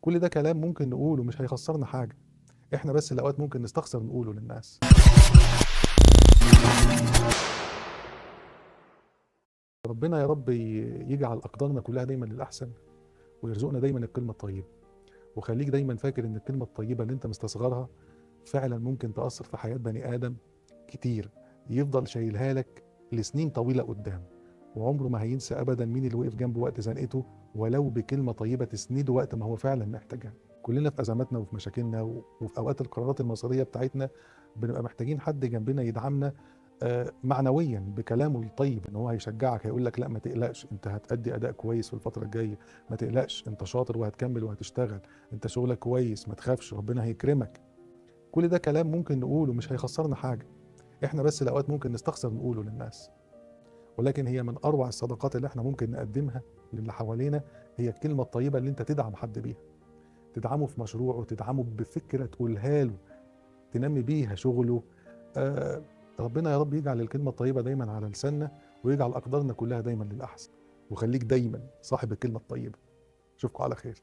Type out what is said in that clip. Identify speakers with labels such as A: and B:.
A: كل ده كلام ممكن نقوله مش هيخسرنا حاجة، احنا بس الأوقات ممكن نستخسر نقوله للناس. ربنا يا رب يجعل أقدارنا كلها دايما للأحسن، ويرزقنا دايما الكلمة الطيبة، وخليك دايما فاكر إن الكلمة الطيبة اللي أنت مستصغرها فعلا ممكن تأثر في حياة بني آدم كتير، يفضل شايلها لك لسنين طويلة قدام، وعمره ما هينسى أبدا مين اللي وقف جنبه وقت زنقته، ولو بكلمة طيبة تسنده وقت ما هو فعلا محتاجها. كلنا في أزماتنا وفي مشاكلنا وفي أوقات القرارات المصيرية بتاعتنا بنبقى محتاجين حد جنبنا يدعمنا معنويا بكلامه الطيب، ان هو هيشجعك، هيقول لك لا ما تقلقش، انت هتأدي اداء كويس في الفتره الجايه، ما تقلقش، انت شاطر وهتكمل وهتشتغل، انت شغلك كويس، ما تخافش، ربنا هيكرمك. كل ده كلام ممكن نقوله مش هيخسرنا حاجه، احنا بس الاوقات ممكن نستخسر نقوله للناس. ولكن هي من اروع الصدقات اللي احنا ممكن نقدمها للي حوالينا، هي الكلمه الطيبه اللي انت تدعم حد بيها، تدعمه في مشروعه، تدعمه بفكره تقولها له تنمي بيها شغله. آه ربنا يا رب يجعل الكلمة الطيبة دايما على لساننا، ويجعل أقدارنا كلها دايما للأحسن، وخليك دايما صاحب الكلمة الطيبة. أشوفكم على خير.